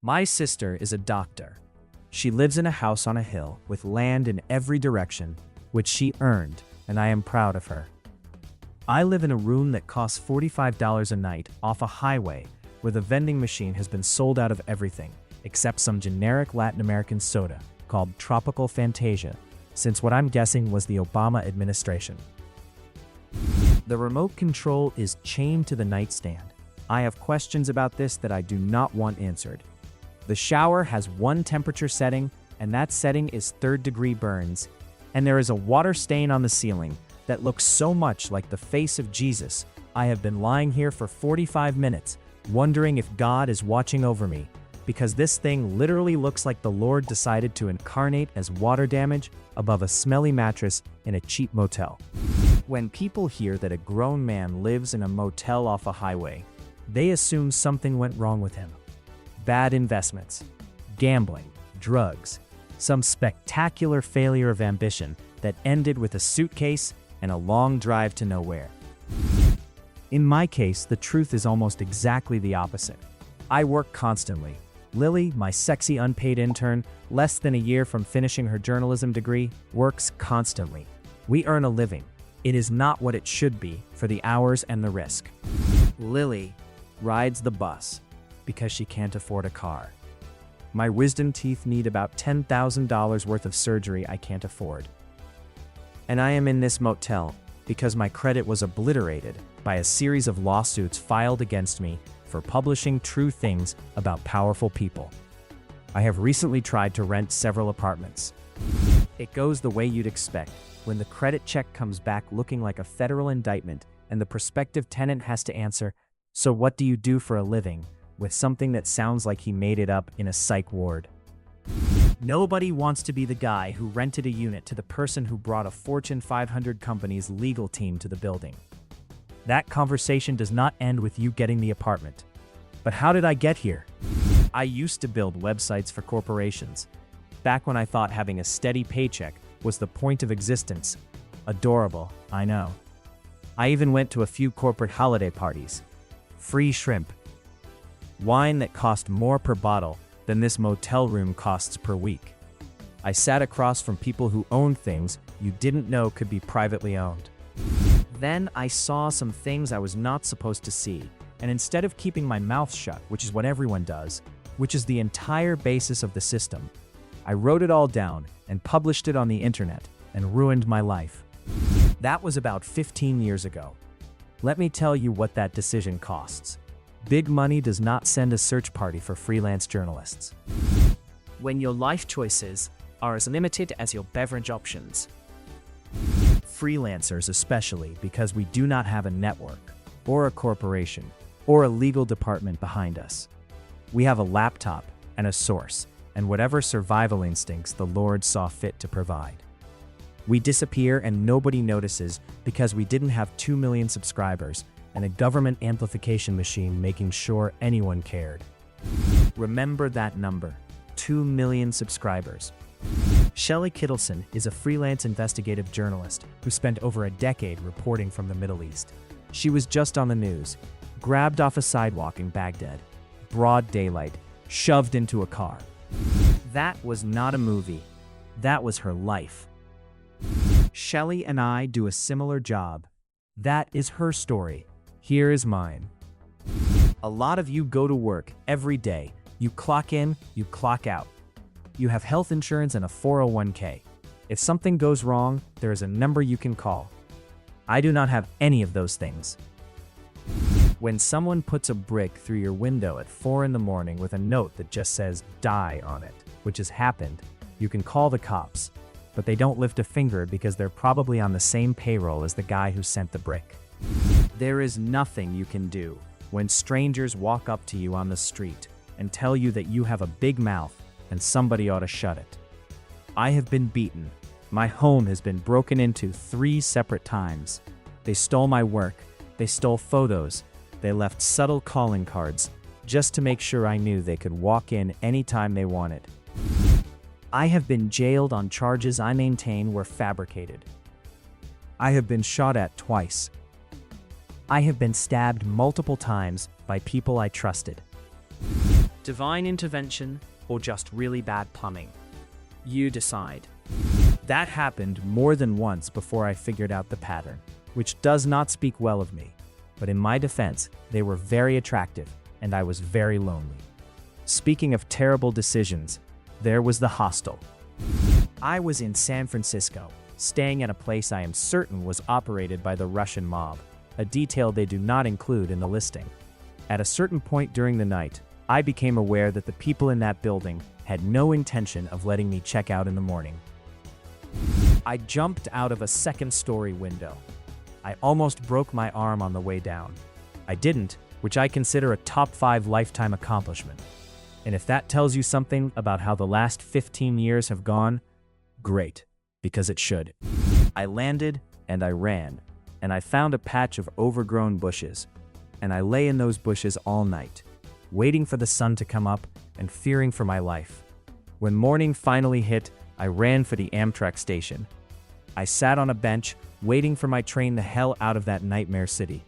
My sister is a doctor. She lives in a house on a hill with land in every direction, which she earned, and I am proud of her. I live in a room that costs $45 a night off a highway where the vending machine has been sold out of everything except some generic Latin American soda called Tropical Fantasia, since what I'm guessing was the Obama administration. The remote control is chained to the nightstand. I have questions about this that I do not want answered. The shower has one temperature setting, and that setting is third-degree burns, and there is a water stain on the ceiling that looks so much like the face of Jesus. I have been lying here for 45 minutes, wondering if God is watching over me, because this thing literally looks like the Lord decided to incarnate as water damage above a smelly mattress in a cheap motel. When people hear that a grown man lives in a motel off a highway, they assume something went wrong with him. Bad investments, gambling, drugs, some spectacular failure of ambition that ended with a suitcase and a long drive to nowhere. In my case, the truth is almost exactly the opposite. I work constantly. Lily, my sexy unpaid intern, less than a year from finishing her journalism degree, works constantly. We earn a living. It is not what it should be for the hours and the risk. Lily rides the bus because she can't afford a car. My wisdom teeth need about $10,000 worth of surgery I can't afford. And I am in this motel because my credit was obliterated by a series of lawsuits filed against me for publishing true things about powerful people. I have recently tried to rent several apartments. It goes the way you'd expect when the credit check comes back looking like a federal indictment and the prospective tenant has to answer, "So what do you do for a living?" with something that sounds like he made it up in a psych ward. Nobody wants to be the guy who rented a unit to the person who brought a Fortune 500 company's legal team to the building. That conversation does not end with you getting the apartment. But how did I get here? I used to build websites for corporations, back when I thought having a steady paycheck was the point of existence. Adorable, I know. I even went to a few corporate holiday parties. Free shrimp. Wine that cost more per bottle than this motel room costs per week. I sat across from people who owned things you didn't know could be privately owned. Then I saw some things I was not supposed to see, and instead of keeping my mouth shut, which is what everyone does, which is the entire basis of the system, I wrote it all down and published it on the internet and ruined my life. That was about 15 years ago. Let me tell you what that decision costs. Big money does not send a search party for freelance journalists. When your life choices are as limited as your beverage options. Freelancers especially, because we do not have a network, or a corporation, or a legal department behind us. We have a laptop and a source, and whatever survival instincts the Lord saw fit to provide. We disappear and nobody notices because we didn't have 2 million subscribers and a government amplification machine making sure anyone cared. Remember that number, 2 million subscribers. Shelley Kittleson is a freelance investigative journalist who spent over a decade reporting from the Middle East. She was just on the news, grabbed off a sidewalk in Baghdad, broad daylight, shoved into a car. That was not a movie. That was her life. Shelley and I do a similar job. That is her story. Here is mine. A lot of you go to work every day. You clock in, you clock out. You have health insurance and a 401k. If something goes wrong, there is a number you can call. I do not have any of those things. When someone puts a brick through your window at 4 in the morning with a note that just says "die" on it, which has happened, you can call the cops, but they don't lift a finger because they're probably on the same payroll as the guy who sent the brick. There is nothing you can do when strangers walk up to you on the street and tell you that you have a big mouth and somebody ought to shut it. I have been beaten. My home has been broken into 3 separate times. They stole my work. They stole photos. They left subtle calling cards just to make sure I knew they could walk in anytime they wanted. I have been jailed on charges I maintain were fabricated. I have been shot at twice. I have been stabbed multiple times by people I trusted. Divine intervention or just really bad plumbing? You decide. That happened more than once before I figured out the pattern, which does not speak well of me. But in my defense, they were very attractive, and I was very lonely. Speaking of terrible decisions, there was the hostel. I was in San Francisco, staying at a place I am certain was operated by the Russian mob, a detail they do not include in the listing. At a certain point during the night, I became aware that the people in that building had no intention of letting me check out in the morning. I jumped out of a second-story window. I almost broke my arm on the way down. I didn't, which I consider a top 5 lifetime accomplishment. And if that tells you something about how the last 15 years have gone, great, because it should. I landed and I ran, and I found a patch of overgrown bushes, and I lay in those bushes all night, waiting for the sun to come up and fearing for my life. When morning finally hit, I ran for the Amtrak station. I sat on a bench, waiting for my train the hell out of that nightmare city.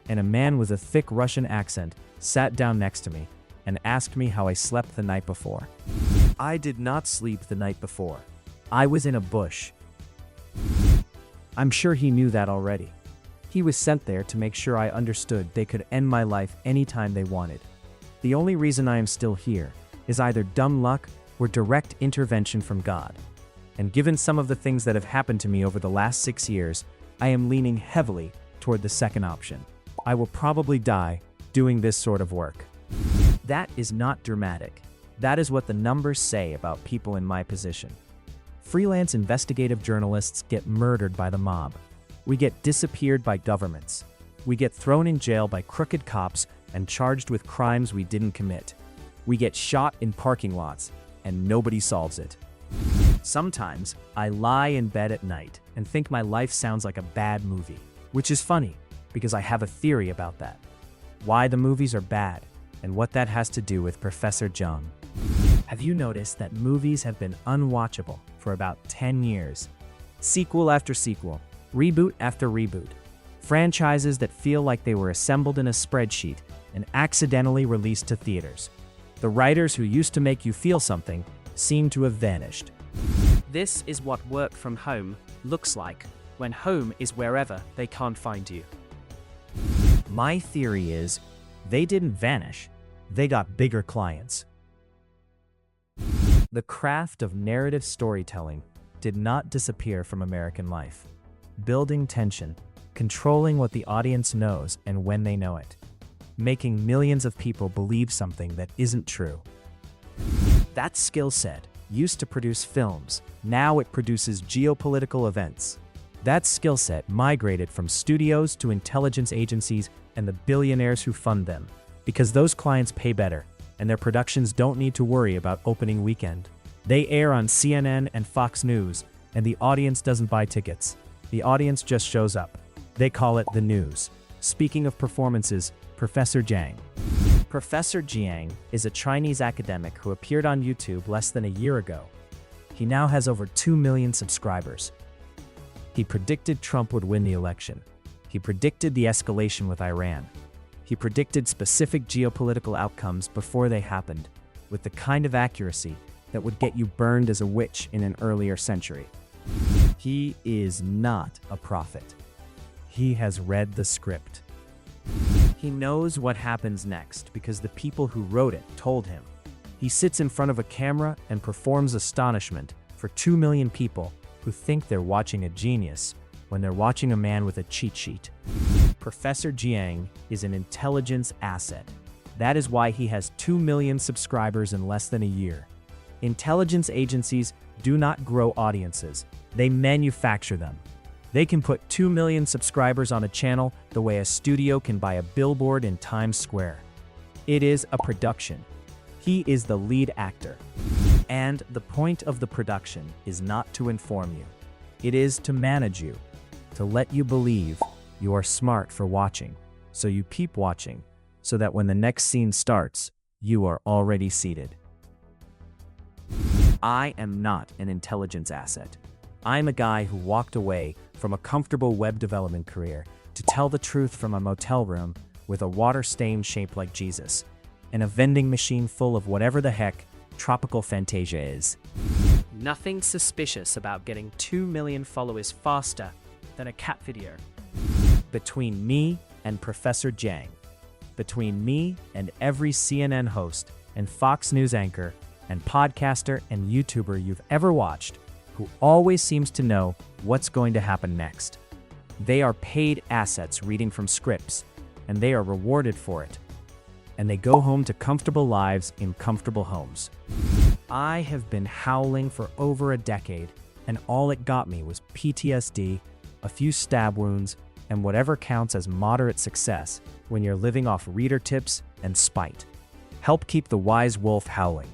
And a man with a thick Russian accent sat down next to me and asked me how I slept the night before. I did not sleep the night before. I was in a bush. I'm sure he knew that already. He was sent there to make sure I understood they could end my life anytime they wanted. The only reason I am still here is either dumb luck or direct intervention from God. And given some of the things that have happened to me over the last 6 years, I am leaning heavily toward the second option. I will probably die doing this sort of work. That is not dramatic. That is what the numbers say about people in my position. Freelance investigative journalists get murdered by the mob. We get disappeared by governments. We get thrown in jail by crooked cops and charged with crimes we didn't commit. We get shot in parking lots, and nobody solves it. Sometimes, I lie in bed at night and think my life sounds like a bad movie, which is funny, because I have a theory about that. Why the movies are bad, and what that has to do with Professor Jiang. Have you noticed that movies have been unwatchable for about 10 years? Sequel after sequel, reboot after reboot. Franchises that feel like they were assembled in a spreadsheet and accidentally released to theaters. The writers who used to make you feel something seem to have vanished. This is what work from home looks like when home is wherever they can't find you. My theory is, they didn't vanish, they got bigger clients. The craft of narrative storytelling did not disappear from American life. Building tension, controlling what the audience knows and when they know it, making millions of people believe something that isn't true. That skill set used to produce films, now it produces geopolitical events. That skill set migrated from studios to intelligence agencies and the billionaires who fund them, because those clients pay better, and their productions don't need to worry about opening weekend. They air on CNN and Fox News, and the audience doesn't buy tickets. The audience just shows up. They call it the news. Speaking of performances, Professor Jiang. Professor Jiang is a Chinese academic who appeared on YouTube less than a year ago. He now has over 2 million subscribers. He predicted Trump would win the election. He predicted the escalation with Iran. He predicted specific geopolitical outcomes before they happened, with the kind of accuracy that would get you burned as a witch in an earlier century. He is not a prophet. He has read the script. He knows what happens next because the people who wrote it told him. He sits in front of a camera and performs astonishment for 2 million people who think they're watching a genius when they're watching a man with a cheat sheet. Professor Jiang is an intelligence asset. That is why he has 2 million subscribers in less than a year. Intelligence agencies do not grow audiences, they manufacture them. They can put 2 million subscribers on a channel the way a studio can buy a billboard in Times Square. It is a production. He is the lead actor. And the point of the production is not to inform you. It is to manage you, to let you believe you are smart for watching, so you keep watching, so that when the next scene starts, you are already seated. I am not an intelligence asset. I'm a guy who walked away from a comfortable web development career to tell the truth from a motel room with a water stain shaped like Jesus. and a vending machine full of whatever the heck tropical fantasia is. Nothing suspicious about getting 2 million followers faster than a cat video. Between me and Professor Jiang, between me and every CNN host and Fox News anchor and podcaster and YouTuber you've ever watched, who always seems to know what's going to happen next. They are paid assets reading from scripts, and they are rewarded for it. And they go home to comfortable lives in comfortable homes. I have been howling for over a decade, and all it got me was PTSD, a few stab wounds, and whatever counts as moderate success when you're living off reader tips and spite. Help keep the wise wolf howling.